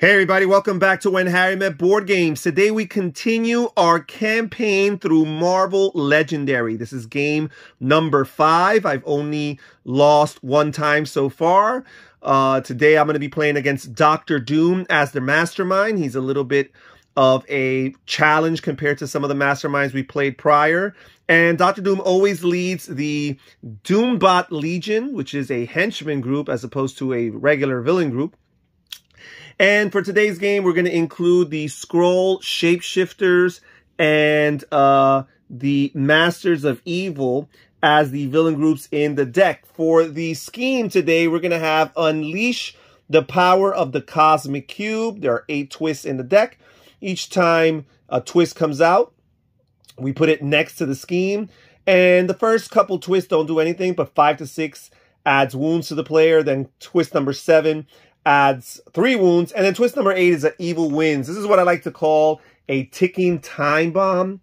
Hey everybody, welcome back to When Harry Met Board Games. Today we continue our campaign through Marvel Legendary. This is game number 5. I've only lost one time so far. Today I'm going to be playing against Dr. Doom as the Mastermind. He's a little bit of a challenge compared to some of the Masterminds we played prior. And Dr. Doom always leads the Doombot Legion, which is a henchman group as opposed to a regular villain group. And for today's game, we're going to include the Skrull Shapeshifters and the Masters of Evil as the villain groups in the deck. For the scheme today, we're going to have Unleash the Power of the Cosmic Cube. There are 8 twists in the deck. Each time a twist comes out, we put it next to the scheme. And the first couple twists don't do anything, but 5 to 6 adds wounds to the player. Then twist number 7 adds 3 wounds, and then twist number 8 is that evil wins. This is what I like to call a ticking time bomb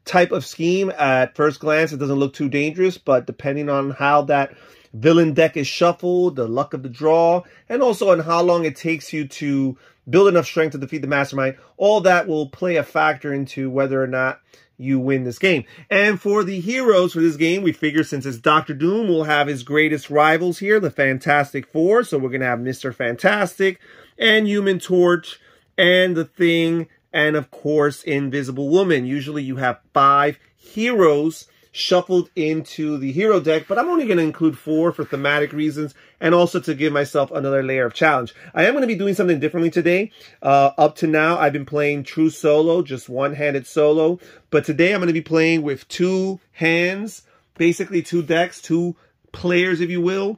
type of scheme. At first glance, it doesn't look too dangerous, but depending on how that villain deck is shuffled, the luck of the draw, and also on how long it takes you to build enough strength to defeat the Mastermind, all that will play a factor into whether or not you win this game. And for the heroes for this game, we figure since it's Dr. Doom, we'll have his greatest rivals here, the Fantastic Four. So we're going to have Mr. Fantastic and Human Torch and the Thing and, of course, Invisible Woman. Usually you have 5 heroes shuffled into the hero deck, but I'm only going to include 4 for thematic reasons and also to give myself another layer of challenge. I am going to be doing something differently today. Up to now, I've been playing true solo, just one-handed solo, but today I'm going to be playing with 2 hands, basically 2 decks, 2 players, if you will.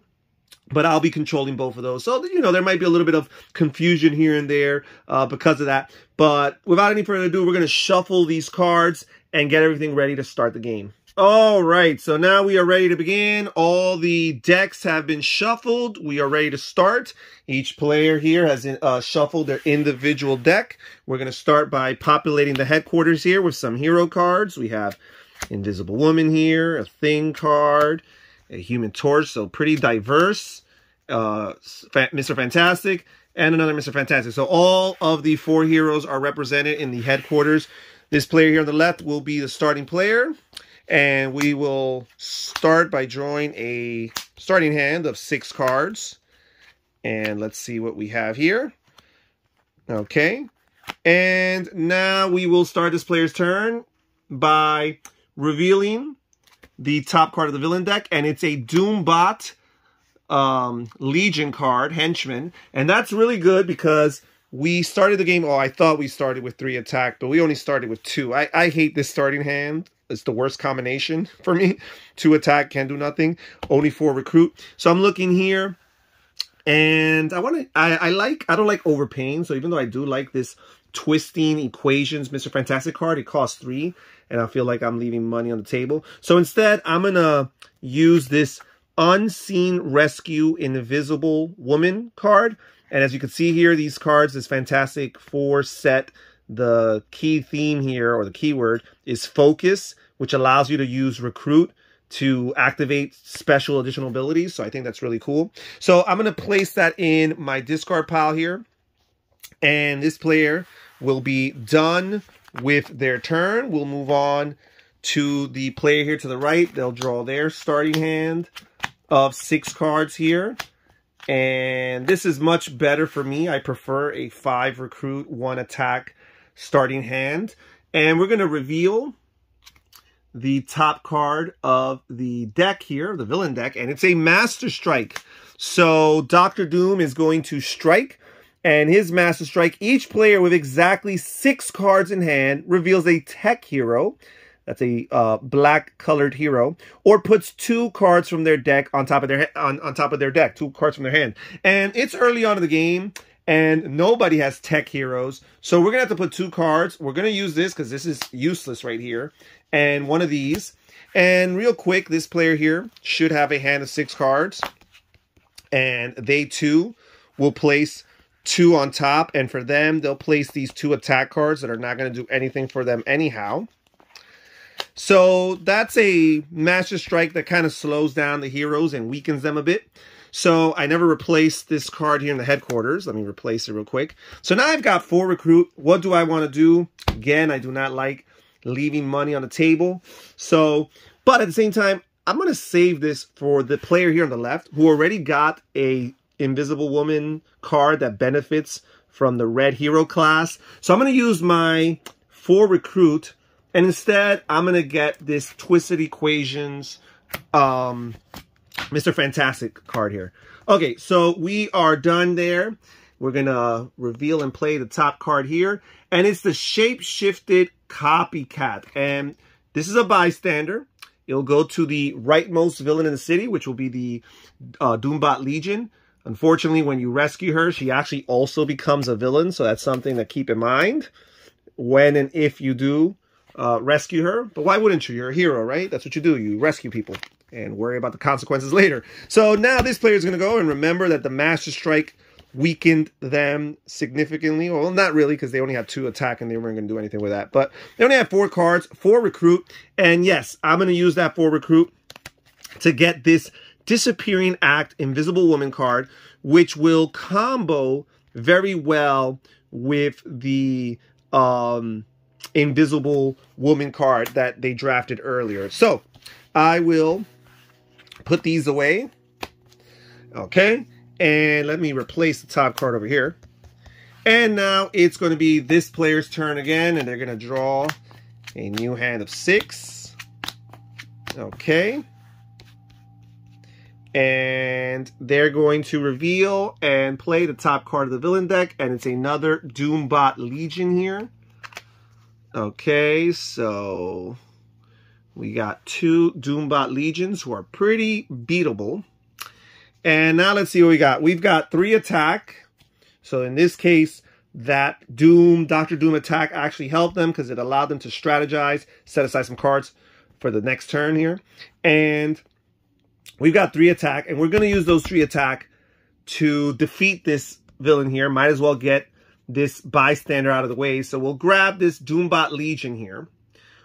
But I'll be controlling both of those. So, you know, there might be a little bit of confusion here and there because of that. But without any further ado, we're going to shuffle these cards and get everything ready to start the game. All right, so now we are ready to begin. All the decks have been shuffled. We are ready to start. Each player here has shuffled their individual deck. We're going to start by populating the headquarters here with some hero cards. We have Invisible Woman here, a Thing card, a Human Torch, so pretty diverse. Mr. Fantastic, and another Mr. Fantastic. So all of the 4 heroes are represented in the headquarters. This player here on the left will be the starting player. And we will start by drawing a starting hand of 6 cards. And let's see what we have here. Okay. And now we will start this player's turn by revealing the top card of the villain deck. And it's a Doombot Legion card, Henchman. And that's really good because we started the game, I thought we started with 3 attack, but we only started with 2. I hate this starting hand. It's the worst combination for me. 2 attack, can do nothing. Only 4 recruit. So I'm looking here, and I don't like overpaying. So even though I do like this Twisting Equations Mr. Fantastic card, it costs 3, and I feel like I'm leaving money on the table. So instead, I'm gonna use this Unseen Rescue Invisible Woman card. And as you can see here, these cards, this Fantastic Four set, the key theme here, or the keyword, is focus, which allows you to use recruit to activate special additional abilities. So I think that's really cool. So I'm going to place that in my discard pile here. And this player will be done with their turn. We'll move on to the player here to the right. They'll draw their starting hand of 6 cards here. And this is much better for me. I prefer a 5 recruit, 1 attack starting hand. And we're going to reveal the top card of the deck here, the villain deck, and it's a Master Strike. So Dr. Doom is going to strike, and his Master Strike, each player with exactly 6 cards in hand reveals a tech hero. That's a black colored hero, or puts 2 cards from their deck on top of their deck, 2 cards from their hand. And it's early on in the game, and nobody has tech heroes. So we're going to have to put 2 cards. We're going to use this because this is useless right here. And one of these. And real quick, this player here should have a hand of 6 cards. And they too will place 2 on top. And for them, they'll place these 2 attack cards that are not going to do anything for them anyhow. So that's a Master Strike that kind of slows down the heroes and weakens them a bit. So I never replaced this card here in the headquarters. Let me replace it real quick. So now I've got 4 recruit. What do I want to do? Again, I do not like leaving money on the table. So, but at the same time, I'm going to save this for the player here on the left who already got a Invisible Woman card that benefits from the red hero class. So I'm going to use my 4 recruit, and instead I'm going to get this Twisted Equations Mr. Fantastic card here. Okay, so we are done there. We're going to reveal and play the top card here, and it's the Shape-Shifted Copycat. And this is a bystander. It'll go to the rightmost villain in the city, which will be the Doombot Legion. Unfortunately, when you rescue her, she actually also becomes a villain, so that's something to keep in mind when and if you do rescue her. But why wouldn't you? You're a hero, right? That's what you do. You rescue people and worry about the consequences later. So now this player is going to go and remember that the Master Strike weakened them significantly. Well, not really, because they only have 2 attack and they weren't going to do anything with that. But they only have 4 cards, 4 recruit. And yes, I'm going to use that 4 recruit to get this Disappearing Act Invisible Woman card, which will combo very well with the Invisible Woman card that they drafted earlier. So I will put these away. Okay. And let me replace the top card over here. And now it's going to be this player's turn again, and they're going to draw a new hand of 6. Okay. And they're going to reveal and play the top card of the villain deck, and it's another Doombot Legion here. Okay, so we got 2 Doombot Legions who are pretty beatable. And now let's see what we got. We've got 3 attack. So in this case, that Dr. Doom attack actually helped them because it allowed them to strategize, set aside some cards for the next turn here. And we've got 3 attack, and we're going to use those 3 attack to defeat this villain here. Might as well get this bystander out of the way. So we'll grab this Doombot Legion here,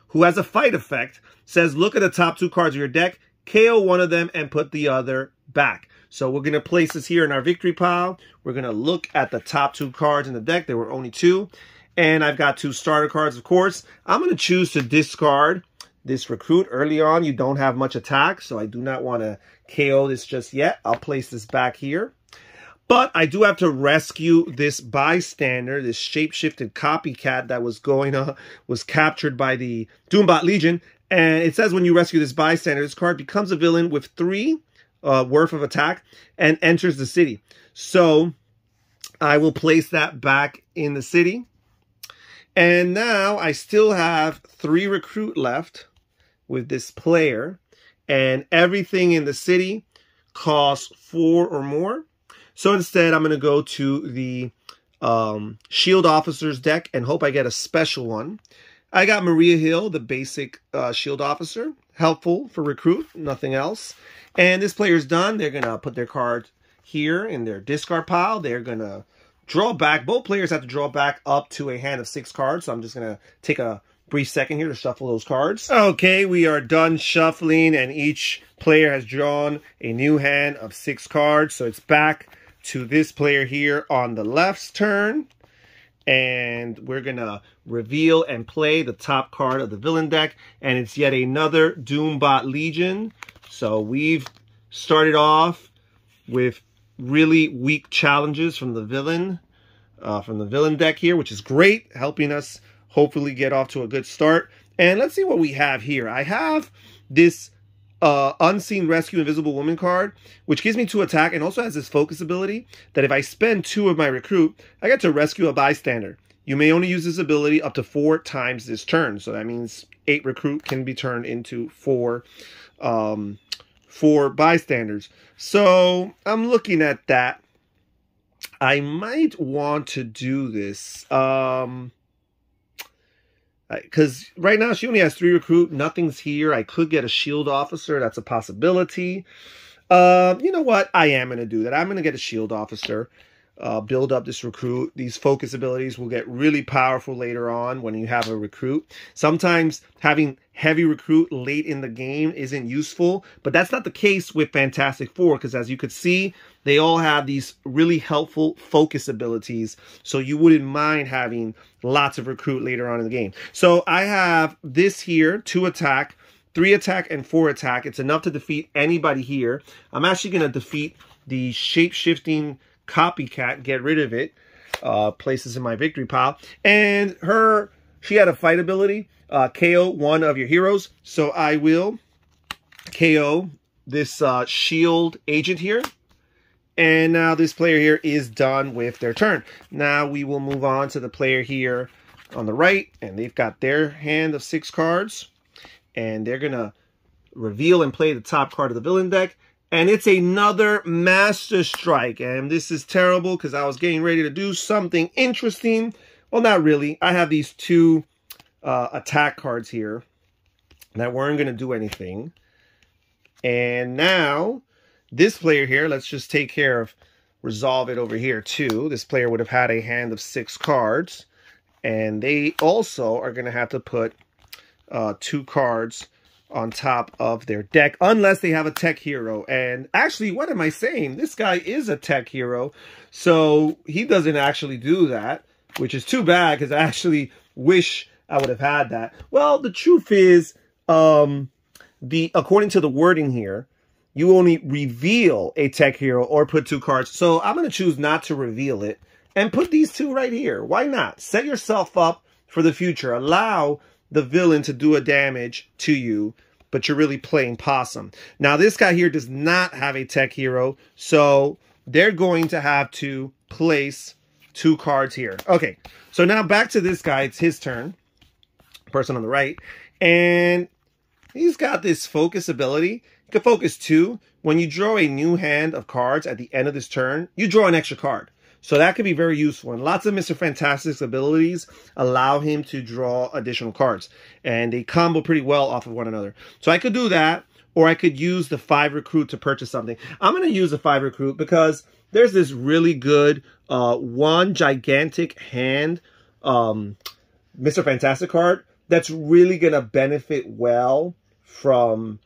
who has a fight effect. Says, look at the top 2 cards of your deck, KO one of them, and put the other back. So we're going to place this here in our victory pile. We're going to look at the top 2 cards in the deck. There were only 2. And I've got 2 starter cards, of course. I'm going to choose to discard this recruit. Early on, you don't have much attack, so I do not want to KO this just yet. I'll place this back here. But I do have to rescue this bystander, this shape-shifted copycat that was captured by the Doombot Legion. And it says when you rescue this bystander, this card becomes a villain with 3 worth of attack and enters the city. So I will place that back in the city. And now I still have 3 recruit left with this player, and everything in the city costs 4 or more. So instead, I'm going to go to the Shield Officers deck and hope I get a special one. I got Maria Hill, the basic Shield Officer. Helpful for recruit, nothing else. And this player's done. They're going to put their card here in their discard pile. They're going to draw back. Both players have to draw back up to a hand of 6 cards. So I'm just going to take a brief second here to shuffle those cards. Okay, we are done shuffling, and each player has drawn a new hand of 6 cards. So it's back to this player here on the left's turn. And we're going to reveal and play the top card of the villain deck. And it's yet another Doombot Legion. So we've started off with really weak challenges from the villain deck here, which is great, helping us hopefully get off to a good start. And let's see what we have here. I have this Unseen Rescue Invisible Woman card, which gives me 2 attack and also has this focus ability that if I spend 2 of my recruit, I get to rescue a bystander. You may only use this ability up to 4 times this turn. So that means 8 recruit can be turned into 4 bystanders. So I'm looking at that. I might want to do this. Because right now she only has 3 recruit. Nothing's here. I could get a Shield Officer. That's a possibility. You know what? I am going to do that. I'm going to get a Shield Officer. build up this recruit. These focus abilities will get really powerful later on when you have a recruit. Sometimes having heavy recruit late in the game isn't useful, but that's not the case with Fantastic Four, because as you could see, they all have these really helpful focus abilities, so you wouldn't mind having lots of recruit later on in the game. So I have this here, 2 attack, 3 attack, and 4 attack. It's enough to defeat anybody here. I'm actually going to defeat the shape-shifting copycat, get rid of it, places in my victory pile. And she had a fight ability, KO one of your heroes. So I will KO this shield agent here. And now this player here is done with their turn. Now we will move on to the player here on the right, and they've got their hand of 6 cards. And they're going to reveal and play the top card of the villain deck. And it's another Master Strike. And this is terrible because I was getting ready to do something interesting. Well, not really. I have these 2 attack cards here that weren't going to do anything. And now, this player here, let's just take care of, resolve it over here too. This player would have had a hand of 6 cards. And they also are going to have to put 2 cards on top of their deck, unless they have a tech hero. And actually, what am I saying? This guy is a tech hero, so he doesn't actually do that, which is too bad, because I actually wish I would have had that. Well, the truth is, according to the wording here, you only reveal a tech hero or put 2 cards. So I'm going to choose not to reveal it and put these 2 right here. Why not? Set yourself up for the future. Allow the villain to do a damage to you, but you're really playing possum. Now, this guy here does not have a tech hero, so they're going to have to place 2 cards here. Okay, so now back to this guy. It's his turn, person on the right, and he's got this focus ability. You can focus 2. When you draw a new hand of cards at the end of this turn, you draw an extra card. So that could be very useful. And lots of Mr. Fantastic's abilities allow him to draw additional cards. And they combo pretty well off of one another. So I could do that, or I could use the 5 recruit to purchase something. I'm going to use the 5 recruit because there's this really good 1 gigantic hand Mr. Fantastic card that's really going to benefit well from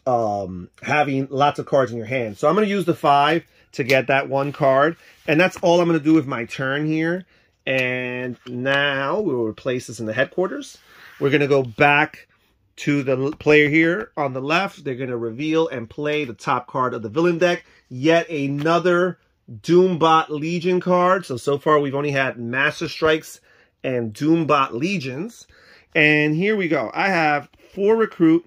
having lots of cards in your hand. So I'm going to use the 5 to get that 1 card. And that's all I'm going to do with my turn here. And now we will replace this in the headquarters. We're going to go back to the player here on the left. They're going to reveal and play the top card of the villain deck. Yet another Doombot Legion card. So far we've only had Master Strikes and Doombot Legions. And here we go. I have 4 recruit.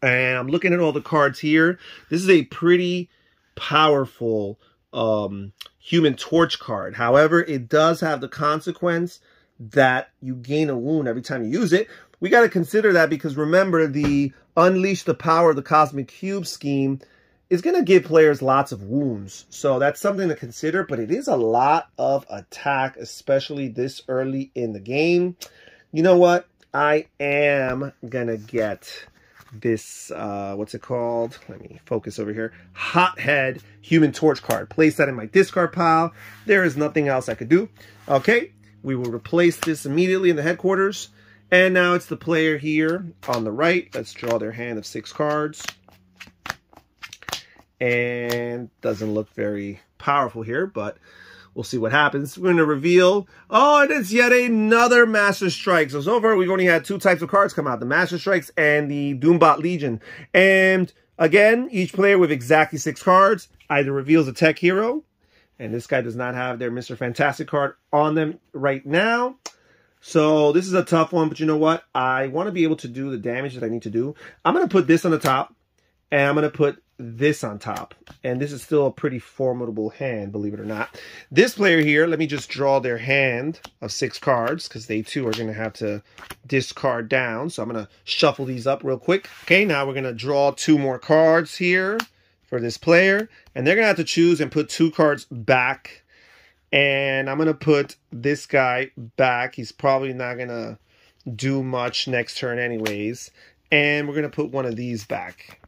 And I'm looking at all the cards here. This is a pretty powerful Human Torch card. However, it does have the consequence that you gain a wound every time you use it. We got to consider that because remember, the Unleash the Power of the Cosmic Cube scheme is going to give players lots of wounds. So that's something to consider, but it is a lot of attack, especially this early in the game. You know what? I am going to get this, what's it called? Let me focus over here. Hothead Human Torch card. Place that in my discard pile. There is nothing else I could do. Okay, we will replace this immediately in the headquarters. And now it's the player here on the right. Let's draw their hand of 6 cards. And doesn't look very powerful here, but we'll see what happens. We're going to reveal. Oh, and it's yet another Master Strike. So far, we've only had 2 types of cards come out. The Master Strikes and the Doombot Legion. And again, each player with exactly 6 cards either reveals a tech hero. And this guy does not have their Mr. Fantastic card on them right now. So this is a tough one, but you know what? I want to be able to do the damage that I need to do. I'm going to put this on the top. And I'm going to put this on top. And this is still a pretty formidable hand, believe it or not. This player here, let me just draw their hand of 6 cards, because they too are going to have to discard down. So I'm going to shuffle these up real quick. Okay, now we're going to draw 2 more cards here for this player. And they're going to have to choose and put 2 cards back. And I'm going to put this guy back. He's probably not going to do much next turn anyways. And we're going to put one of these back.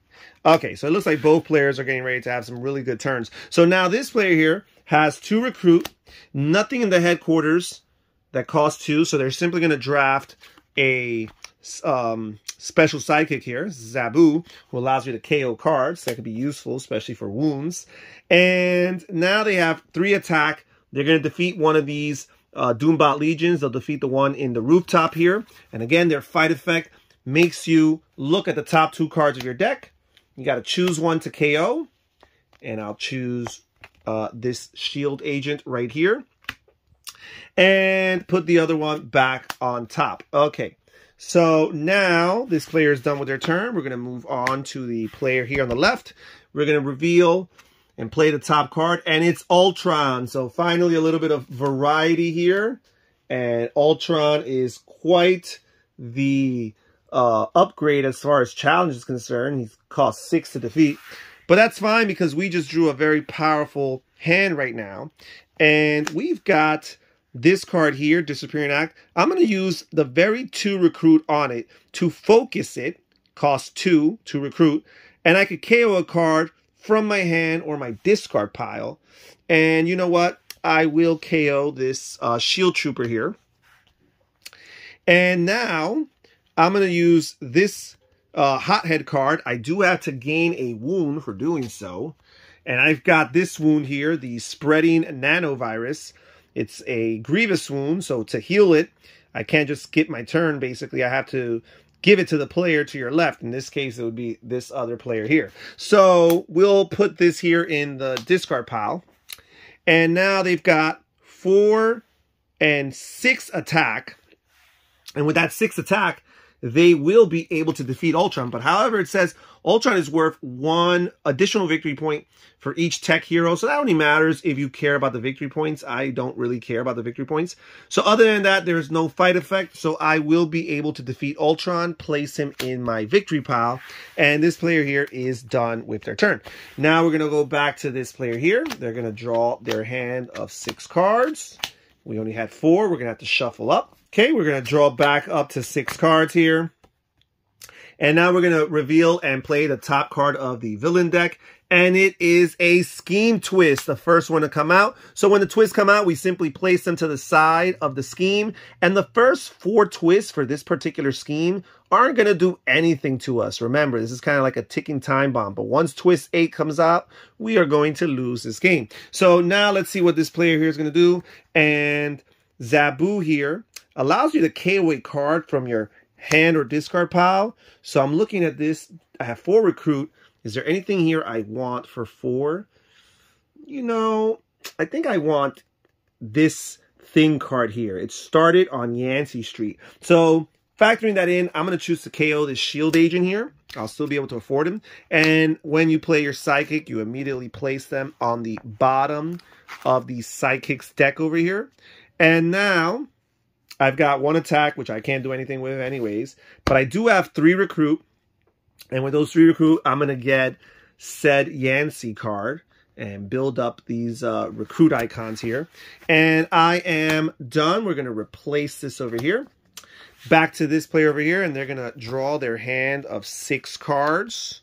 Okay, so it looks like both players are getting ready to have some really good turns. So now this player here has 2 recruit, nothing in the headquarters that costs 2, so they're simply going to draft a special sidekick here, Zabu, who allows you to KO cards. That could be useful, especially for wounds. And now they have 3 attack. They're going to defeat one of these Doombot Legions. They'll defeat the one in the rooftop here. And again, their fight effect makes you look at the top 2 cards of your deck. You got to choose one to KO. And I'll choose this shield agent right here. And put the other one back on top. Okay. So now this player is done with their turn. We're going to move on to the player here on the left. We're going to reveal and play the top card, and it's Ultron. So finally a little bit of variety here. And Ultron is quite the upgrade as far as challenge is concerned. He costs 6 to defeat. But that's fine because we just drew a very powerful hand right now. And we've got this card here, Disappearing Act. I'm going to use the very 2 recruit on it to focus it. Costs 2 to recruit. And I could KO a card from my hand or my discard pile. And you know what? I will KO this Shield Trooper here. And now I'm going to use this Hothead card. I do have to gain a wound for doing so. And I've got this wound here, the Spreading Nanovirus. It's a grievous wound, so to heal it, I can't just skip my turn, basically. I have to give it to the player to your left. In this case, it would be this other player here. So we'll put this here in the discard pile. And now they've got 4 and 6 attack. And with that 6 attack, they will be able to defeat Ultron. But however, it says Ultron is worth 1 additional victory point for each tech hero. So that only matters if you care about the victory points. I don't really care about the victory points. So other than that, there's no fight effect. So I will be able to defeat Ultron, place him in my victory pile. And this player here is done with their turn. Now we're going to go back to this player here. They're going to draw their hand of 6 cards. We only had 4. We're going to have to shuffle up. Okay, we're going to draw back up to 6 cards here. And now we're going to reveal and play the top card of the villain deck. And it is a Scheme Twist, the first one to come out. So when the twists come out, we simply place them to the side of the scheme. And the first 4 twists for this particular scheme aren't going to do anything to us. Remember, this is kind of like a ticking time bomb. But once twist 8 comes out, we are going to lose this game. So now let's see what this player here is going to do. And Zabu here allows you to KO a card from your hand or discard pile. So I'm looking at this. I have 4 recruit. Is there anything here I want for 4? You know, I think I want this Thing card here. It started on Yancey Street. So factoring that in, I'm going to choose to KO this Shield Agent here. I'll still be able to afford him. And when you play your Psychic, you immediately place them on the bottom of the Psychic's deck over here. And now I've got 1 attack, which I can't do anything with anyways. But I do have 3 recruit. And with those 3 recruit, I'm going to get said Yancey card and build up these recruit icons here. And I am done. We're going to replace this over here. Back to this player over here, and they're going to draw their hand of 6 cards.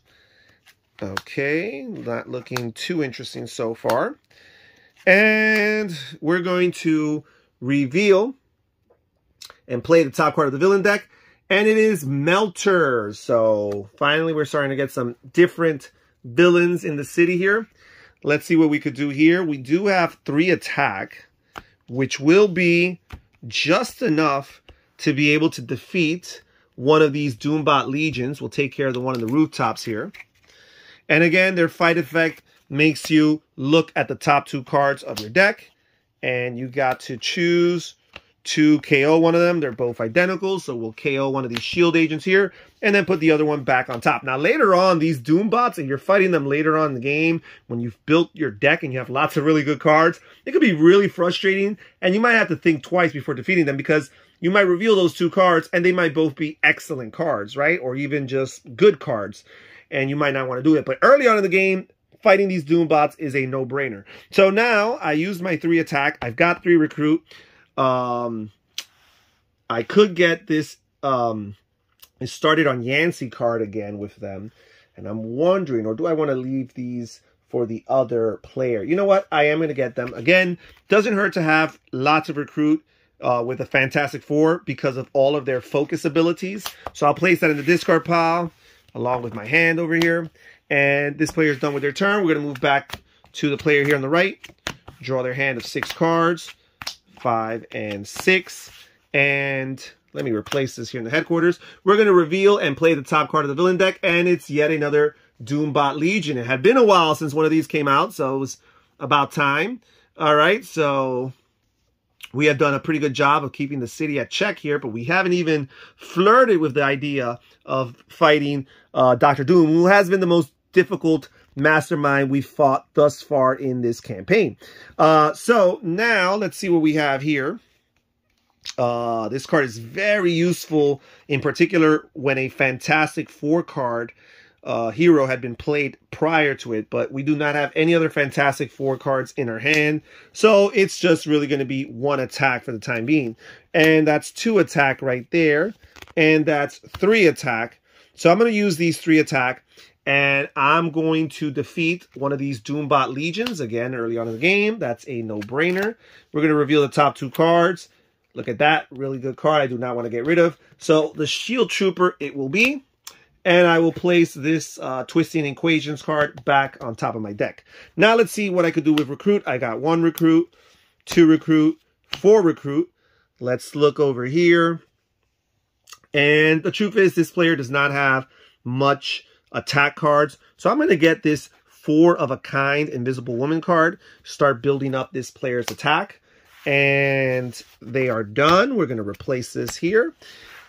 Okay, not looking too interesting so far. And we're going to reveal and play the top card of the villain deck. And it is Melter. So finally, we're starting to get some different villains in the city here. Let's see what we could do here. We do have 3 attack, which will be just enough to be able to defeat one of these Doombot Legions. We'll take care of the one in the rooftops here. And again, their fight effect makes you look at the top 2 cards of your deck. And you got to choose to KO one of them. They're both identical, so we'll KO one of these Shield Agents here, and then put the other one back on top. Now, later on, these Doombots, and you're fighting them later on in the game, when you've built your deck and you have lots of really good cards, it could be really frustrating, and you might have to think twice before defeating them, because you might reveal those 2 cards, and they might both be excellent cards, right? Or even just good cards, and you might not want to do it. But early on in the game, fighting these Doombots is a no-brainer. So now, I used my 3 attack. I've got 3 recruit. I could get this, it started on Yancey card again with them. And I'm wondering, or do I want to leave these for the other player. You know what? I am going to get them. Again, doesn't hurt to have lots of recruit with a Fantastic Four because of all of their focus abilities. So I'll place that in the discard pile along with my hand over here. And this player is done with their turn. We're going to move back to the player here on the right. Draw their hand of 6 cards, 5 and 6. And let me replace this here in the headquarters. We're going to reveal and play the top card of the villain deck. And it's yet another Doombot Legion. It had been a while since one of these came out, so it was about time. All right, so we have done a pretty good job of keeping the city at check here, but we haven't even flirted with the idea of fighting Dr. Doom, who has been the most difficult mastermind we've fought thus far in this campaign. So now let's see what we have here. This card is very useful, in particular when a Fantastic Four card hero had been played prior to it, but we do not have any other Fantastic Four cards in our hand, so it's just really going to be 1 attack for the time being. And that's 2 attack right there, and that's 3 attack. So I'm going to use these 3 attack, and I'm going to defeat one of these Doombot Legions, again, early on in the game. That's a no-brainer. We're going to reveal the top 2 cards. Look at that, really good card I do not want to get rid of. So the Shield Trooper it will be. And I will place this Twisting Equations card back on top of my deck. Now let's see what I could do with recruit. I got 1 recruit, 2 recruit, 4 recruit. Let's look over here. And the truth is this player does not have much attack cards. So I'm going to get this 4 of a kind Invisible Woman card. Start building up this player's attack. And they are done. We're going to replace this here.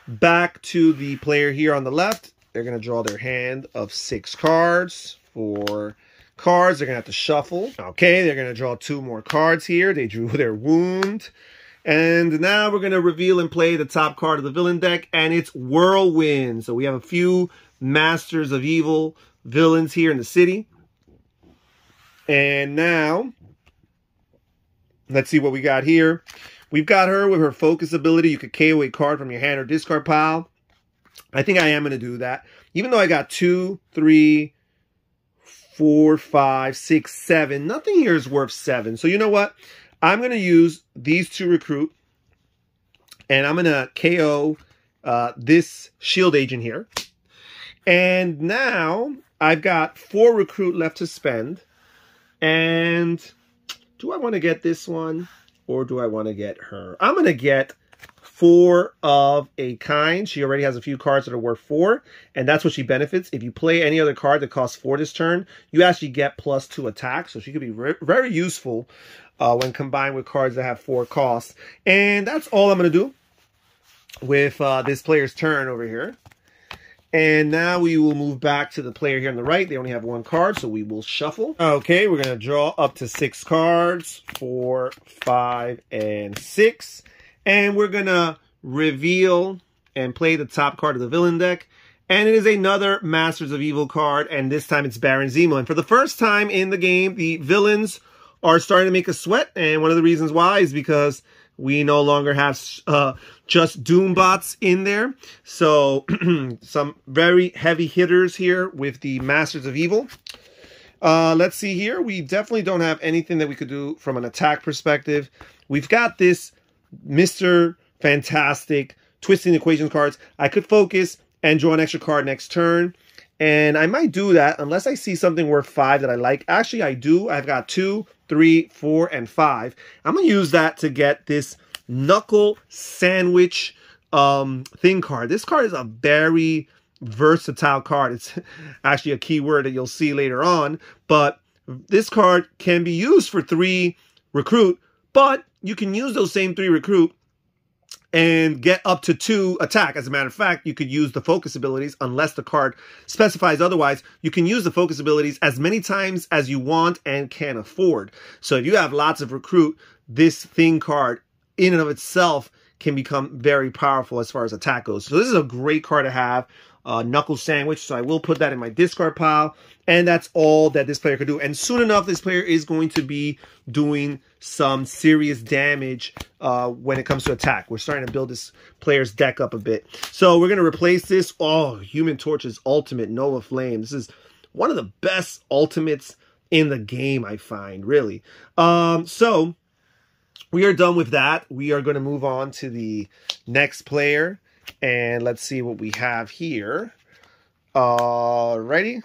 Back to the player here on the left. They're going to draw their hand of 6 cards. 4 cards. They're going to have to shuffle. Okay, they're going to draw 2 more cards here. They drew their wound. And now we're going to reveal and play the top card of the villain deck. And it's Whirlwind. So we have a few Masters of Evil villains here in the city. And now, let's see what we got here. We've got her with her focus ability. You could KO a card from your hand or discard pile. I think I am going to do that. Even though I got 2, 3, 4, 5, 6, 7. Nothing here is worth 7. So you know what? I'm going to use these 2 recruit. And I'm going to KO this shield agent here. And now I've got 4 recruit left to spend. And do I want to get this one? Or do I want to get her? I'm going to get 4 of a kind. She already has a few cards that are worth 4, and that's what she benefits. If you play any other card that costs 4 this turn, you actually get +2 attack, so she could be very useful when combined with cards that have 4 costs. And that's all I'm going to do with this player's turn over here. And now we will move back to the player here on the right. They only have 1 card, so we will shuffle. Okay, we're going to draw up to 6 cards, 4, 5, and 6. And we're going to reveal and play the top card of the villain deck. And it is another Masters of Evil card, and this time it's Baron Zemo. And for the first time in the game, the villains are starting to make a sweat. And one of the reasons why is because we no longer have just Doombots in there. So some very heavy hitters here with the Masters of Evil. Let's see here. We definitely don't have anything that we could do from an attack perspective. We've got this Mr. Fantastic Twisting Equations cards. I could focus and draw an extra card next turn. And I might do that unless I see something worth 5 that I like. Actually, I do. I've got 2, 3, 4, and 5. I'm going to use that to get this Knuckle Sandwich thing card. This card is a very versatile card. It's actually a keyword that you'll see later on. But this card can be used for 3 recruit, but you can use those same 3 recruit and get up to 2 attack. As a matter of fact, you could use the focus abilities unless the card specifies otherwise. You can use the focus abilities as many times as you want and can afford. So if you have lots of recruit, this thing card in and of itself can become very powerful as far as attack goes. So this is a great card to have. Knuckle Sandwich, so I will put that in my discard pile, and that's all that this player could do. And soon enough, this player is going to be doing some serious damage when it comes to attack. We're starting to build this player's deck up a bit. So we're going to replace this. Oh, Human Torch's Ultimate Nova Flame. This is one of the best ultimates in the game, I find, really. So we are done with that. We are going to move on to the next player. And let's see what we have here. Ready?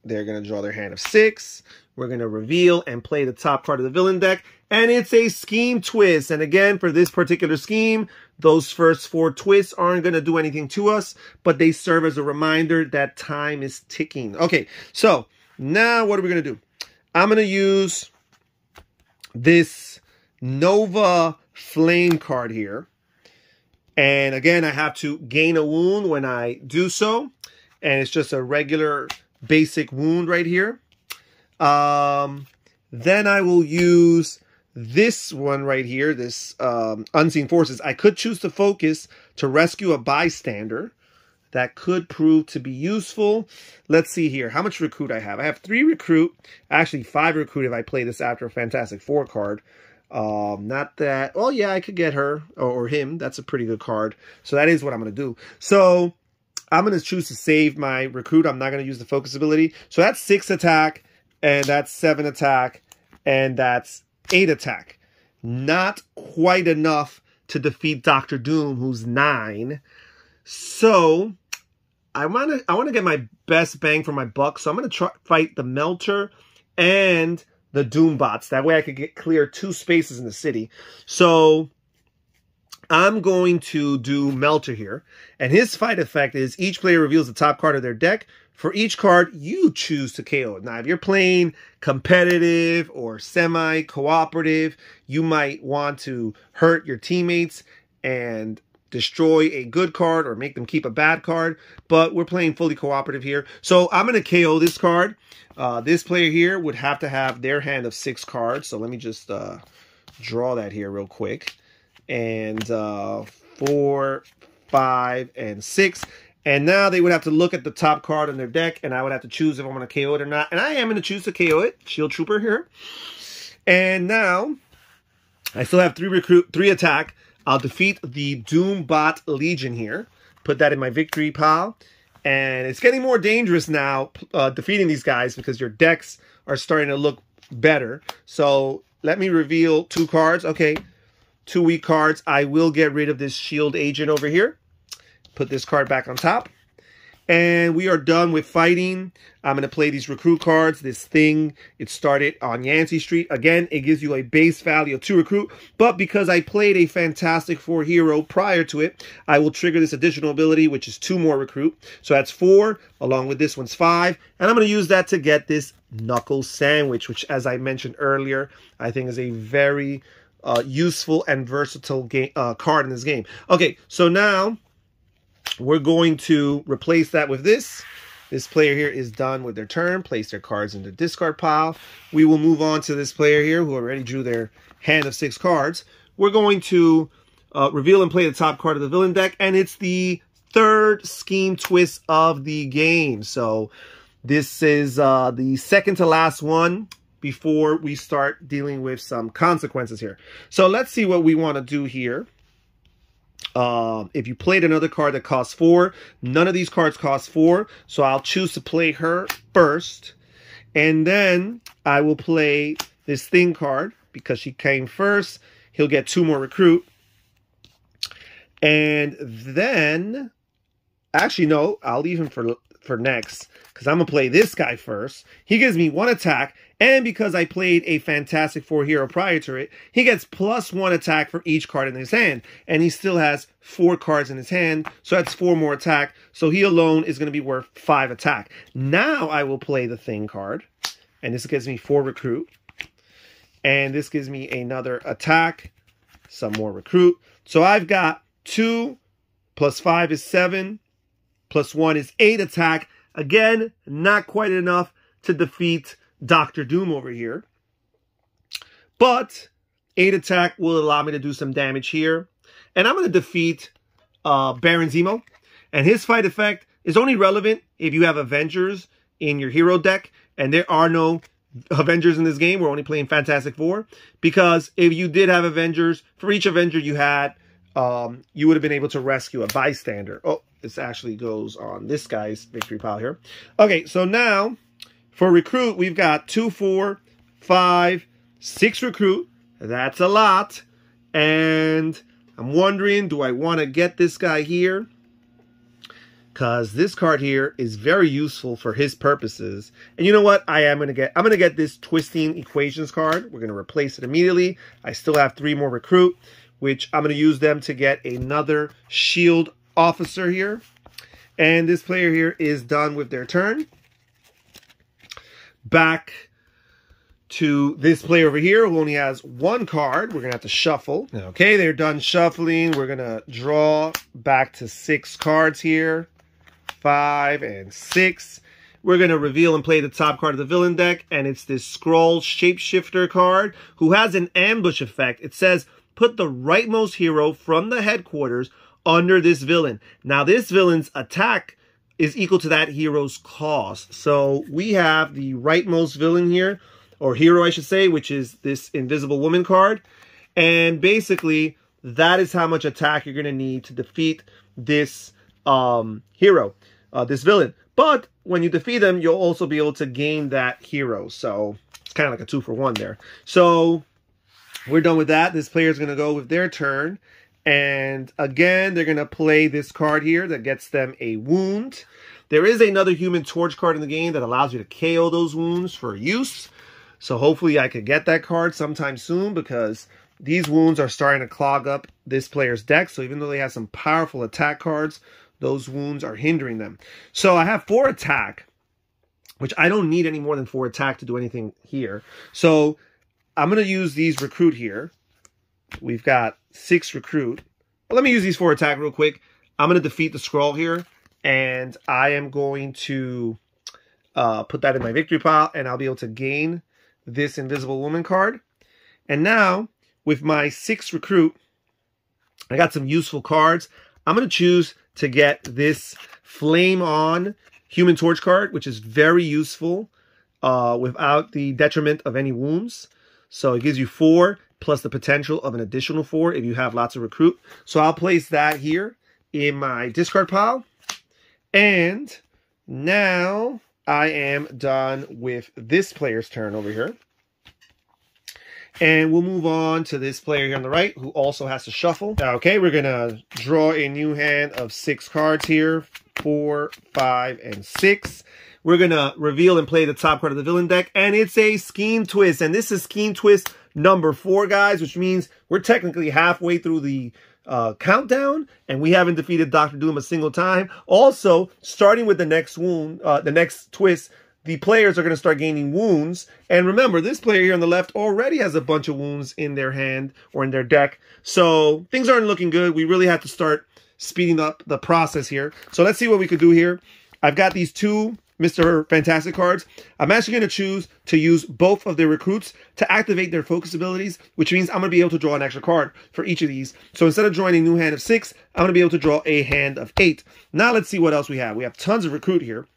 They're going to draw their hand of 6. We're going to reveal and play the top card of the villain deck. And it's a scheme twist. And again, for this particular scheme, those first 4 twists aren't going to do anything to us, but they serve as a reminder that time is ticking. Okay, so now what are we going to do? I'm going to use this Nova Flame card here. And again, I have to gain a wound when I do so. And it's just a regular basic wound right here. Then I will use this one right here, this Unseen Forces. I could choose to focus to rescue a bystander. That could prove to be useful. Let's see here. How much recruit I have? I have 3 recruit. Actually, 5 recruit if I play this after a Fantastic Four card. Not that... Oh, yeah, I could get her or him. That's a pretty good card. So that is what I'm going to do. So I'm going to choose to save my recruit. I'm not going to use the focus ability. So that's 6 attack, and that's 7 attack, and that's 8 attack. Not quite enough to defeat Dr. Doom, who's 9. So I want to get my best bang for my buck. So I'm going to fight the Melter and the Doom bots. That way I could clear 2 spaces in the city. So I'm going to do Melter here. And his fight effect is each player reveals the top card of their deck. For each card, you choose to KO it. Now, if you're playing competitive or semi-cooperative, you might want to hurt your teammates and destroy a good card or make them keep a bad card. But we're playing fully cooperative here. So I'm going to KO this card. This player here would have to have their hand of 6 cards. So let me just draw that here real quick. And 4, 5, and 6. And now they would have to look at the top card on their deck, and I would have to choose if I'm going to KO it or not. And I am going to choose to KO it. Shield Trooper here. And now, I still have 3 attack. I'll defeat the Doom Bot Legion here. Put that in my victory pile. And it's getting more dangerous now, defeating these guys, because your decks are starting to look better. So, let me reveal 2 cards. Okay, 2 weak cards. I will get rid of this Shield Agent over here. Put this card back on top. And we are done with fighting. I'm going to play these recruit cards. This thing, it started on Yancey Street. Again, it gives you a base value of 2 recruit. But because I played a Fantastic Four hero prior to it, I will trigger this additional ability, which is 2 more recruit. So that's 4, along with this one's 5. And I'm going to use that to get this Knuckle Sandwich, which, as I mentioned earlier, I think is a very useful and versatile card in this game. Okay, so now we're going to replace that with this. This player here is done with their turn. Place their cards in the discard pile. We will move on to this player here who already drew their hand of 6 cards. We're going to reveal and play the top card of the villain deck. And it's the 3rd scheme twist of the game. So this is the second to last one before we start dealing with some consequences here. So let's see what we want to do here. If you played another card that costs 4, none of these cards cost 4. So I'll choose to play her first. And then I will play this Thing card because she came first. He'll get 2 more recruit. And then, actually, no, I'll leave him for next because I'm going to play this guy first. He gives me 1 attack. And because I played a Fantastic Four hero prior to it, he gets +1 attack for each card in his hand. And he still has 4 cards in his hand, so that's 4 more attack. So he alone is going to be worth 5 attack. Now I will play the Thing card. And this gives me 4 recruit. And this gives me another attack, some more recruit. So I've got 2 + 5 is 7, +1 is 8 attack. Again, not quite enough to defeat Dr. Doom over here. But 8 attack will allow me to do some damage here. And I'm going to defeat Baron Zemo. And his fight effect is only relevant if you have Avengers in your hero deck. And there are no Avengers in this game. We're only playing Fantastic Four. Because if you did have Avengers, for each Avenger you had, you would have been able to rescue a bystander. Oh, this actually goes on this guy's victory pile here. Okay, so now For recruit, we've got 2, 4, 5, 6 recruit. That's a lot. And I'm wondering, do I want to get this guy here? Because this card here is very useful for his purposes. And you know what? I'm gonna get this Twisting Equations card. We're gonna replace it immediately. I still have 3 more recruit, which I'm gonna use them to get another shield officer here. And this player here is done with their turn. Back to this player over here who only has 1 card. We're gonna have to shuffle. Okay, they're done shuffling. We're gonna draw back to 6 cards here. 5 and 6. We're going to reveal and play the top card of the villain deck, and it's this Scroll Shapeshifter card who has an ambush effect. It says, put the rightmost hero from the headquarters under this villain. Now, this villain's attack is equal to that hero's cost. So we have the rightmost villain here, or hero, I should say, which is this Invisible Woman card. And basically, that is how much attack you're going to need to defeat this hero. This villain. But when you defeat them, you'll also be able to gain that hero. So it's kind of like a 2 for 1 there. So we're done with that. This player is going to go with their turn. And again, they're going to play this card here that gets them a wound. There is another Human Torch card in the game that allows you to KO those wounds for use. So hopefully I could get that card sometime soon, because these wounds are starting to clog up this player's deck. So even though they have some powerful attack cards, those wounds are hindering them. So I have 4 attack, which I don't need any more than 4 attack to do anything here. So I'm going to use these recruit here. We've got 6 recruit. Well, let me use these 4 attack real quick. I'm going to defeat the scroll here, and I am going to put that in my victory pile, and I'll be able to gain this Invisible Woman card. And now, with my 6 recruit, I got some useful cards. I'm going to choose to get this Flame On Human Torch card, which is very useful without the detriment of any wounds. So it gives you 4 plus the potential of an additional 4 if you have lots of recruit. So I'll place that here in my discard pile. And now I am done with this player's turn over here. And we'll move on to this player here on the right, who also has to shuffle. Okay, we're going to draw a new hand of 6 cards here. 4, 5, and 6. We're going to reveal and play the top card of the villain deck. And it's a Scheme Twist. And this is Scheme Twist number 4, guys, which means we're technically halfway through the countdown, and we haven't defeated Dr. Doom a single time. Also, starting with the next twist, the players are going to start gaining wounds. And remember, this player here on the left already has a bunch of wounds in their hand or in their deck. So things aren't looking good. We really have to start speeding up the process here. So let's see what we could do here. I've got these 2 Mr. Fantastic cards. I'm actually going to choose to use both of their recruits to activate their focus abilities, which means I'm going to be able to draw an extra card for each of these. So instead of drawing a new hand of 6, I'm going to be able to draw a hand of 8. Now let's see what else we have. We have tons of recruit here.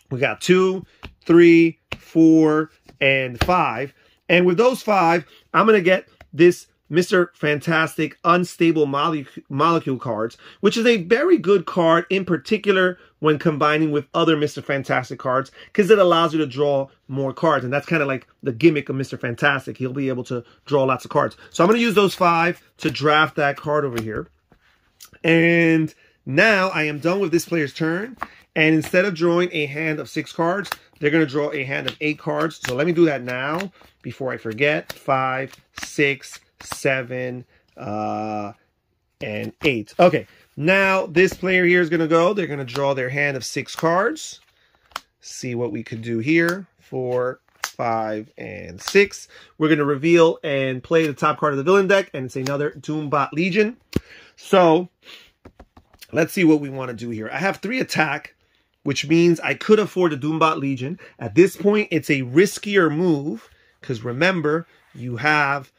We got 2, 3, 4, and 5. And with those 5, I'm going to get this Mr. Fantastic Unstable Molecule cards, which is a very good card, in particular when combining with other Mr. Fantastic cards, because it allows you to draw more cards. And that's kind of like the gimmick of Mr. Fantastic. He'll be able to draw lots of cards. So I'm going to use those 5 to draft that card over here. And now I am done with this player's turn. And instead of drawing a hand of 6 cards, they're going to draw a hand of 8 cards. So let me do that now before I forget. 5, 6, 7, and 8. Okay, now this player here is going to go. They're going to draw their hand of 6 cards. See what we could do here. 4, 5, and 6. We're going to reveal and play the top card of the villain deck, and it's another Doombot Legion. So let's see what we want to do here. I have 3 attack, which means I could afford a Doombot Legion. At this point, it's a riskier move, because remember, you have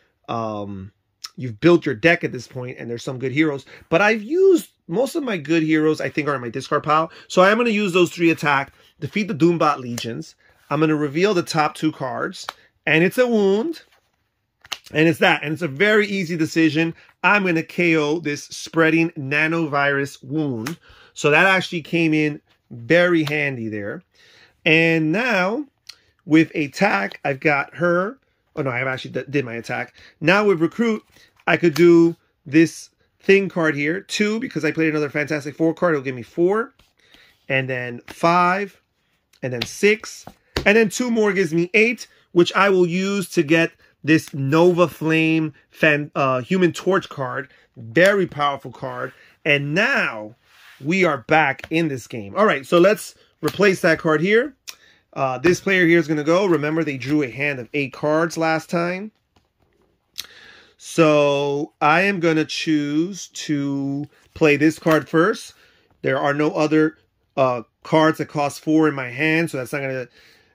you've built your deck at this point, and there's some good heroes. But I've used most of my good heroes, I think, are in my discard pile. So I am going to use those 3 attack, defeat the Doombot Legions. I'm going to reveal the top 2 cards, and it's a wound. And it's that. And it's a very easy decision. I'm going to KO this Spreading Nanovirus wound. So that actually came in very handy there. And now with attack, I've got her. Oh, no, I actually did my attack. Now with recruit, I could do this thing card here. 2, because I played another Fantastic Four card. It'll give me 4. And then 5. And then 6. And then 2 more gives me 8, which I will use to get this Nova Flame Human Torch card. Very powerful card. And now we are back in this game. All right, so let's replace that card here. This player here is going to go. Remember, they drew a hand of 8 cards last time. So I am going to choose to play this card first. There are no other cards that cost 4 in my hand, so that's not going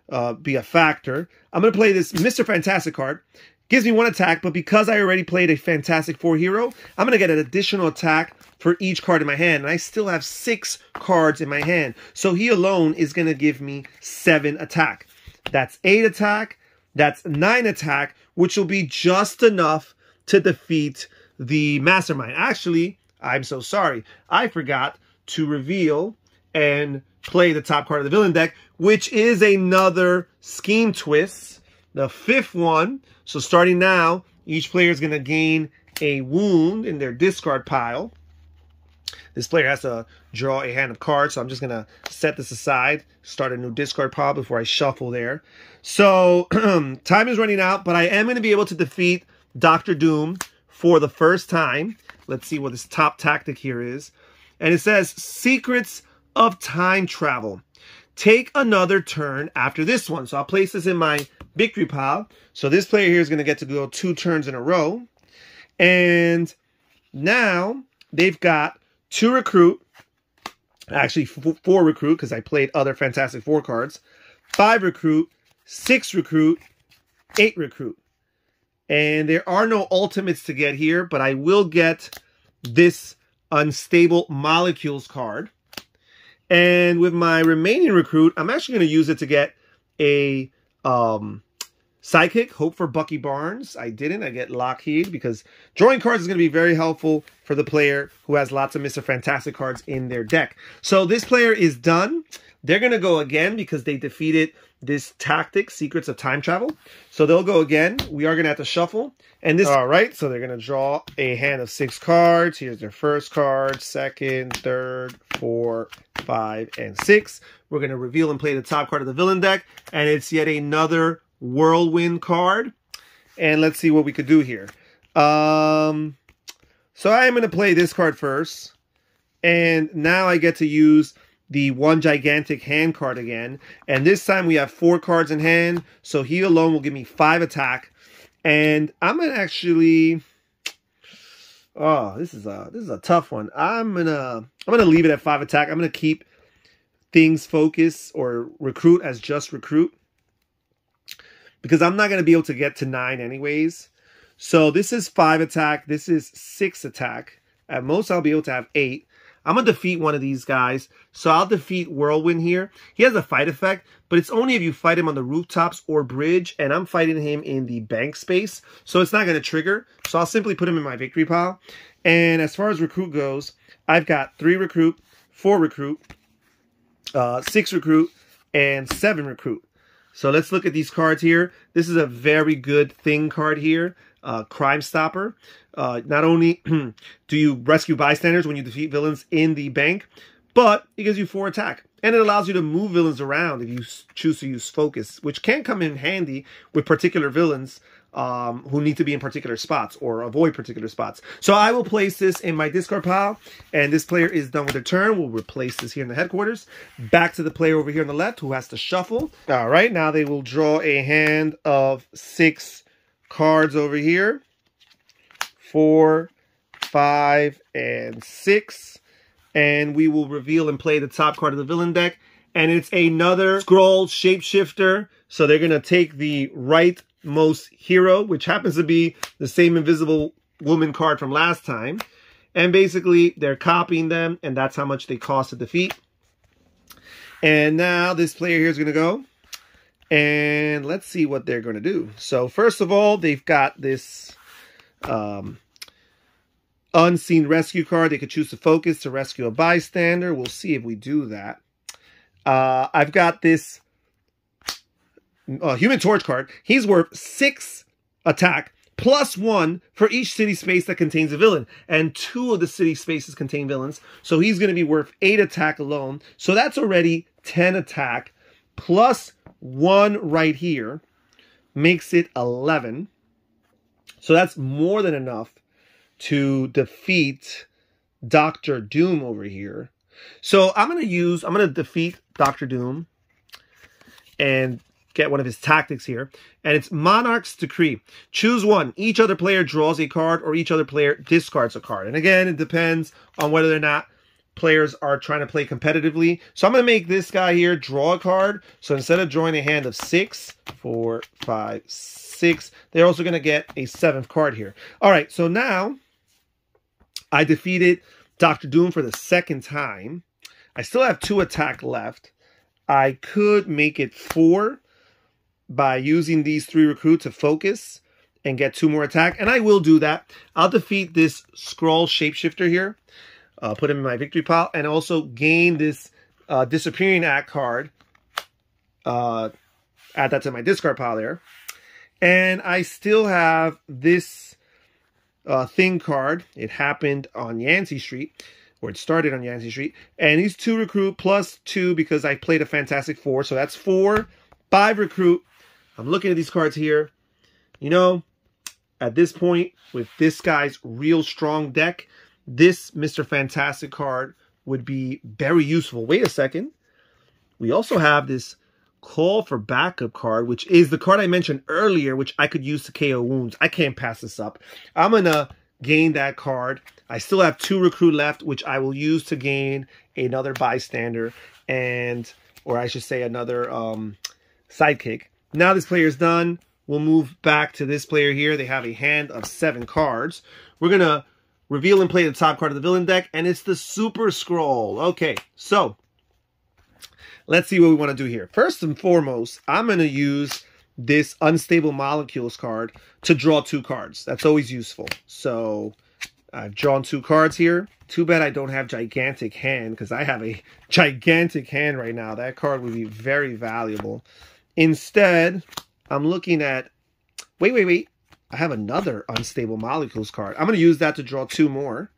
to be a factor. I'm going to play this Mr. Fantastic card. Gives me 1 attack, but because I already played a Fantastic Four hero, I'm going to get an additional attack for each card in my hand. And I still have 6 cards in my hand. So he alone is going to give me 7 attack. That's 8 attack. That's 9 attack, which will be just enough to defeat the Mastermind. Actually, I'm so sorry. I forgot to reveal and play the top card of the villain deck, which is another Scheme Twist, the 5th one. So starting now, each player is going to gain a wound in their discard pile. This player has to draw a hand of cards, so I'm just going to set this aside, start a new discard pile before I shuffle there. So time is running out, but I am going to be able to defeat Dr. Doom for the first time. Let's see what this top tactic here is. And it says, Secrets of Time Travel. Take another turn after this one. So I'll place this in my victory pile. So this player here is going to get to go 2 turns in a row. And now they've got 2 recruit. Actually, 4 recruit because I played other Fantastic Four cards. 5 recruit, 6 recruit, 8 recruit. And there are no ultimates to get here, but I will get this Unstable Molecules card. And with my remaining recruit, I'm actually going to use it to get a Sidekick, Hope for Bucky Barnes. I didn't. I get Lockheed because drawing cards is going to be very helpful for the player who has lots of Mr. Fantastic cards in their deck. So this player is done. They're going to go again because they defeated this tactic, Secrets of Time Travel. So they'll go again. We are going to have to shuffle. And this, all right, so they're going to draw a hand of 6 cards. Here's their first card, second, third, 4, 5, and 6. We're going to reveal and play the top card of the villain deck. And it's yet another Whirlwind card. And let's see what we could do here. So I am going to play this card first. And now I get to use the One Gigantic Hand card again. And this time we have 4 cards in hand. So he alone will give me 5 attack. And I'm going to actually... Oh, this is a tough one. I'm gonna leave it at 5 attack. I'm going to keep things focus or recruit as just recruit. Because I'm not going to be able to get to 9 anyways. So this is 5 attack. This is 6 attack. At most, I'll be able to have 8. I'm going to defeat one of these guys. So I'll defeat Whirlwind here. He has a fight effect, but it's only if you fight him on the rooftops or bridge. And I'm fighting him in the bank space. So it's not going to trigger. So I'll simply put him in my victory pile. And as far as recruit goes, I've got 3 recruit, 4 recruit, 6 recruit, and 7 recruit. So let's look at these cards here. This is a very good thing card here. Crime Stopper. Not only do you rescue bystanders when you defeat villains in the bank, but it gives you 4 attack. And it allows you to move villains around if you choose to use focus, which can come in handy with particular villains who need to be in particular spots or avoid particular spots. So I will place this in my discard pile, and this player is done with their turn. We'll replace this here in the headquarters. Back to the player over here on the left who has to shuffle. All right, now they will draw a hand of 6 cards over here. 4, 5, and 6. And we will reveal and play the top card of the villain deck. And it's another Skrull Shapeshifter. So they're going to take the rightmost hero, which happens to be the same Invisible Woman card from last time. And basically, they're copying them, and that's how much they cost to defeat. And now this player here is going to go. And let's see what they're going to do. So first of all, they've got this Unseen Rescue card. They could choose to focus to rescue a bystander. We'll see if we do that. I've got this Human Torch card. He's worth 6 attack plus 1 for each city space that contains a villain. And 2 of the city spaces contain villains. So he's going to be worth 8 attack alone. So that's already 10 attack plus 1 right here. Makes it 11. So that's more than enough to defeat Dr. Doom over here. So I'm going to defeat Dr. Doom and get one of his tactics here. And it's Monarch's Decree. Choose one. Each other player draws a card or each other player discards a card. And again, it depends on whether or not players are trying to play competitively. So I'm going to make this guy here draw a card. So instead of drawing a hand of 6, 4, 5, 6, they're also going to get a 7th card here. All right, so now I defeated Dr. Doom for the 2nd time. I still have 2 attack left. I could make it 4 by using these 3 recruit to focus and get 2 more attack. And I will do that. I'll defeat this Skrull Shapeshifter here. Put him in my victory pile. And also gain this Disappearing Act card. Add that to my discard pile there. And I still have this Thing card. It happened on Yancey Street, or it started on Yancey Street. And these 2 recruit plus 2 because I played a Fantastic 4. So that's 4, 5 recruit. I'm looking at these cards here. You know, at this point, with this guy's real strong deck, this Mr. Fantastic card would be very useful. Wait a second. We also have this Call for Backup card, which is the card I mentioned earlier, which I could use to KO wounds. I can't pass this up. I'm going to gain that card. I still have 2 recruit left, which I will use to gain another bystander and, or I should say another sidekick. Now this player is done. We'll move back to this player here. They have a hand of 7 cards. We're going to reveal and play the top card of the villain deck, and it's the Super Skrull. Okay, so let's see what we want to do here. First and foremost, I'm going to use this Unstable Molecules card to draw 2 cards. That's always useful. So I've drawn 2 cards here. Too bad I don't have Gigantic Hand, because I have a gigantic hand right now. That card would be very valuable. Instead, I'm looking at... Wait. I have another Unstable Molecules card. I'm going to use that to draw 2 more.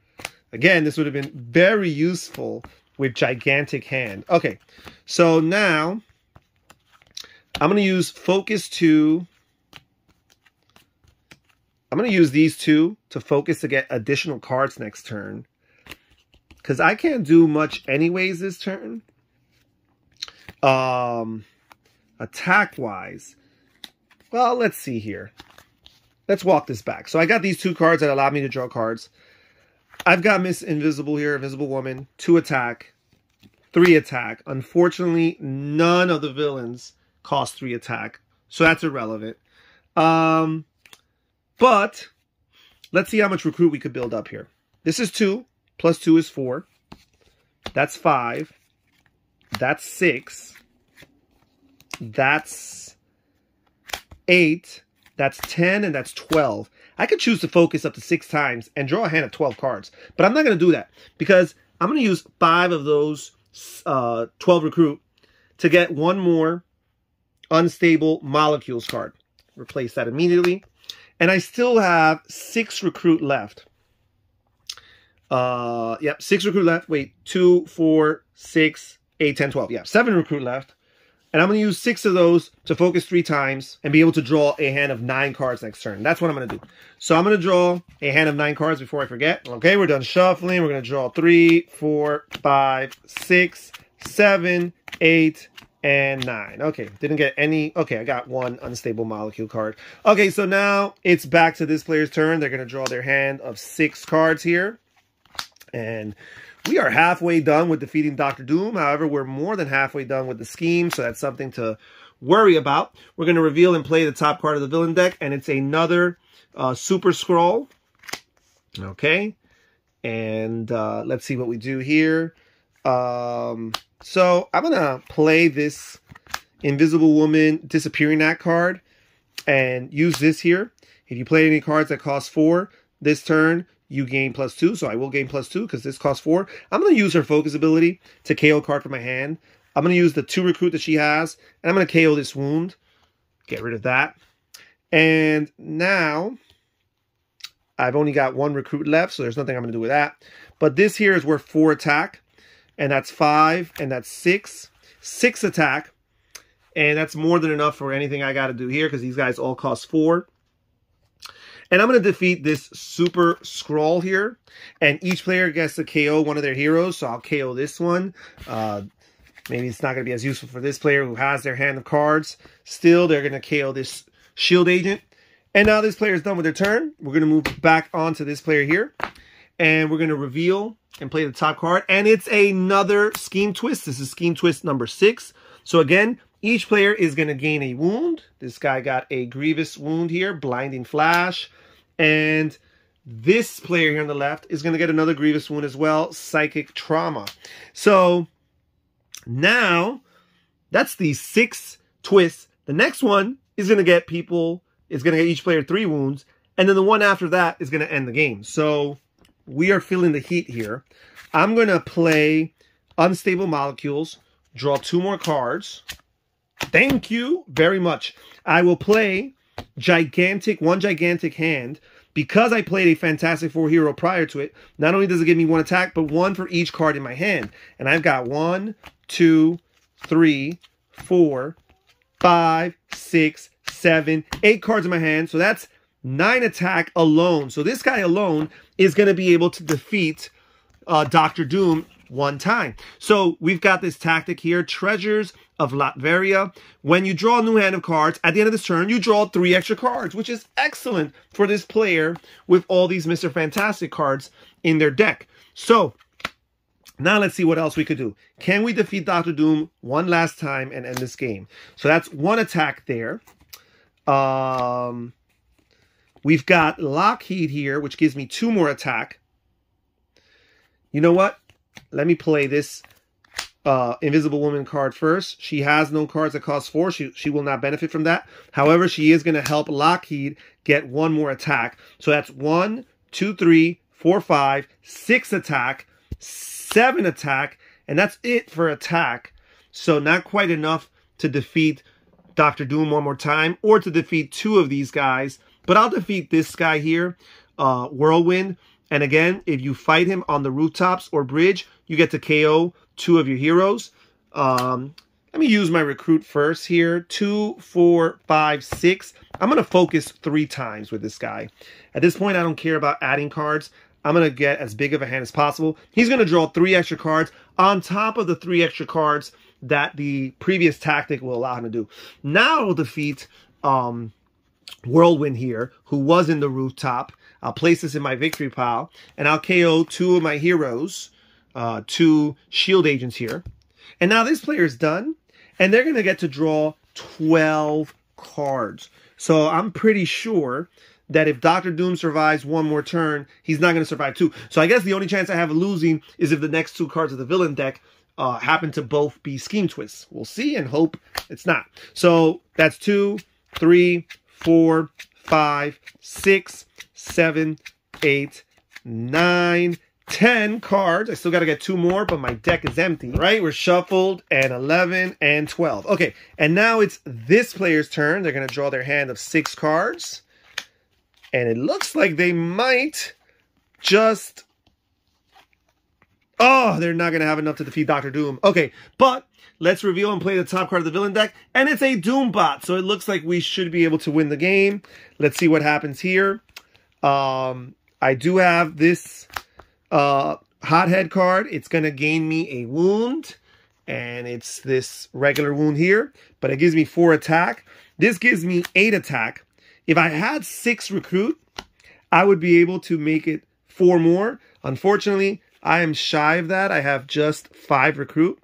Again, this would have been very useful with Gigantic Hand. Okay, so now I'm going to use Focus 2. I'm going to use these 2 to focus to get additional cards next turn, because I can't do much anyways this turn. Attack-wise, well, let's see here. Let's walk this back. So I got these 2 cards that allow me to draw cards. I've got Miss Invisible here, Invisible Woman, 2 attack, 3 attack. Unfortunately, none of the villains cost 3 attack, so that's irrelevant. But let's see how much recruit we could build up here. This is 2, plus 2 is 4. That's 5. That's 6. That's 8. That's 10, and that's 12. I could choose to focus up to 6 times and draw a hand of 12 cards. But I'm not going to do that, because I'm going to use 5 of those 12 recruit to get 1 more Unstable Molecules card. Replace that immediately. And I still have 6 recruit left. Yep, 6 recruit left. Wait, 2, 4, 6, 8, 10, 12. Yeah, 7 recruit left. And I'm going to use 6 of those to focus 3 times and be able to draw a hand of 9 cards next turn. That's what I'm going to do. So I'm going to draw a hand of 9 cards before I forget. Okay, we're done shuffling. We're going to draw 3, 4, 5, 6, 7, 8, and 9. Okay, didn't get any. Okay, I got 1 Unstable Molecule card. Okay, so now it's back to this player's turn. They're going to draw their hand of 6 cards here. And we are halfway done with defeating Dr. Doom. However, we're more than halfway done with the scheme, so that's something to worry about. We're going to reveal and play the top card of the villain deck, and it's another Super Skrull. Okay, and let's see what we do here. So I'm going to play this Invisible Woman Disappearing Act card and use this here. If you play any cards that cost 4 this turn, you gain +2, so I will gain +2 because this costs 4. I'm going to use her focus ability to KO card from my hand. I'm going to use the 2 recruit that she has, and I'm going to KO this wound. Get rid of that. And now I've only got 1 recruit left, so there's nothing I'm going to do with that. But this here is worth 4 attack, and that's 5, and that's 6. 6 attack, and that's more than enough for anything I got to do here because these guys all cost 4. And I'm going to defeat this Super Scroll here, and each player gets to KO one of their heroes, so I'll KO this one. Maybe it's not going to be as useful for this player who has their hand of cards. Still, they're going to KO this Shield Agent. And now this player is done with their turn. We're going to move back onto this player here. And we're going to reveal and play the top card. And it's another Scheme Twist. This is Scheme Twist number 6. So again, each player is going to gain a wound. This guy got a Grievous wound here, Blinding Flash. And this player here on the left is going to get another Grievous wound as well, Psychic Trauma. So now, that's the 6 twists. The next one is going to get each player 3 wounds. And then the one after that is going to end the game. So we are feeling the heat here. I'm going to play Unstable Molecules, draw 2 more cards. Thank you very much. I will play one gigantic hand. Because I played a Fantastic Four hero prior to it, not only does it give me 1 attack, but 1 for each card in my hand. And I've got 1, 2, 3, 4, 5, 6, 7, 8 cards in my hand. So that's 9 attack alone. So this guy alone is going to be able to defeat Dr. Doom 1 time. So we've got this tactic here, Treasures of Latveria. When you draw a new hand of cards, at the end of this turn, you draw 3 extra cards, which is excellent for this player with all these Mr. Fantastic cards in their deck. So now let's see what else we could do. Can we defeat Dr. Doom 1 last time and end this game? So that's 1 attack there. We've got Lockheed here, which gives me 2 more attack. You know what? Let me play this Invisible Woman card first. She has no cards that cost 4. She will not benefit from that. However, she is going to help Lockheed get 1 more attack. So that's 1, 2, 3, 4, 5, 6 attack, 7 attack, and that's it for attack. So not quite enough to defeat Dr. Doom 1 more time or to defeat 2 of these guys. But I'll defeat this guy here, Whirlwind. And again, if you fight him on the rooftops or bridge, you get to KO 2 of your heroes. Let me use my recruit first here. 2, 4, 5, 6. I'm going to focus 3 times with this guy. At this point, I don't care about adding cards. I'm going to get as big of a hand as possible. He's going to draw 3 extra cards on top of the 3 extra cards that the previous tactic will allow him to do. Now I'll defeat Whirlwind here, who was in the rooftop. I'll place this in my victory pile, and I'll KO 2 of my heroes, 2 shield agents here. And now this player is done, and they're going to get to draw 12 cards. So I'm pretty sure that if Dr. Doom survives 1 more turn, he's not going to survive 2. So I guess the only chance I have of losing is if the next 2 cards of the villain deck happen to both be Scheme Twists. We'll see and hope it's not. So that's 2, 3, 4, 5, 6, 7, 8, 9, 10 cards. I still got to get 2 more, but my deck is empty. Right, we're shuffled, and 11 and 12. Okay, and now it's this player's turn. They're going to draw their hand of 6 cards. And it looks like they might just... Oh, they're not going to have enough to defeat Dr. Doom. Okay, but let's reveal and play the top card of the villain deck. And it's a Doom bot, so it looks like we should be able to win the game. Let's see what happens here. I do have this Hothead card. It's going to gain me a wound. And it's this regular wound here. But it gives me 4 attack. This gives me 8 attack. If I had 6 recruit, I would be able to make it 4 more. Unfortunately, I am shy of that. I have just 5 recruit.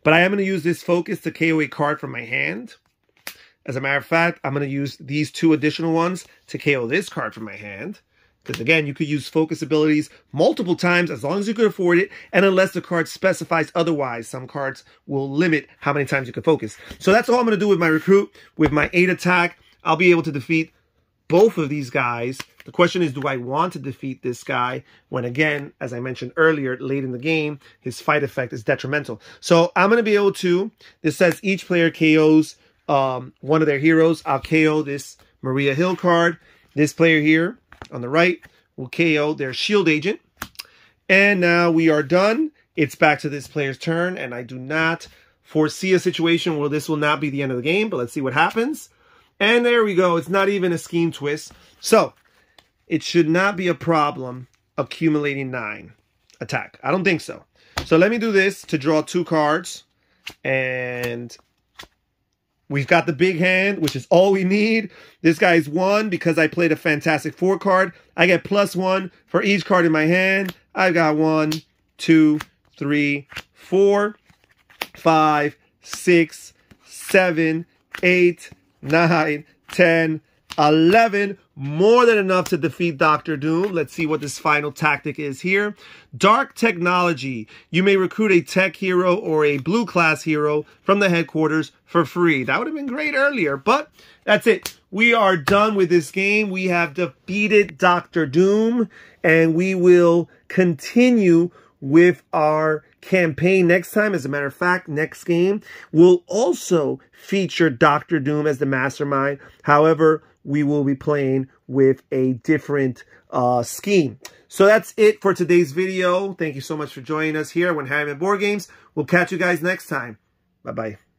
But I am going to use this focus to KO a card from my hand. As a matter of fact, I'm going to use these 2 additional ones to KO this card from my hand. Because again, you could use focus abilities multiple times as long as you could afford it. And unless the card specifies otherwise, some cards will limit how many times you can focus. So that's all I'm going to do with my recruit. With my 8 attack, I'll be able to defeat both of these guys. The question is, do I want to defeat this guy when, again, as I mentioned earlier, late in the game, his fight effect is detrimental. So I'm going to be able to, this says each player KOs one of their heroes. I'll KO this Maria Hill card. This player here on the right will KO their shield agent. And now we are done. It's back to this player's turn, and I do not foresee a situation where this will not be the end of the game, but let's see what happens. And there we go. It's not even a scheme twist. So it should not be a problem accumulating 9 attack. I don't think so. So let me do this to draw 2 cards. And we've got the big hand, which is all we need. This guy's 1 because I played a Fantastic Four card. I get +1 for each card in my hand. I've got 1, 2, 3, 4, 5, 6, 7, 8, 9, 10, 11. More than enough to defeat Dr. Doom. Let's see what this final tactic is here. Dark Technology. You may recruit a tech hero or a blue class hero from the headquarters for free. That would have been great earlier, but that's it. We are done with this game. We have defeated Dr. Doom, and we will continue with our campaign next time. As a matter of fact, next game will also feature Dr. Doom as the mastermind. However, we will be playing with a different scheme. So that's it for today's video. Thank you so much for joining us here on When Harry Met Board Games. We'll catch you guys next time. Bye-bye.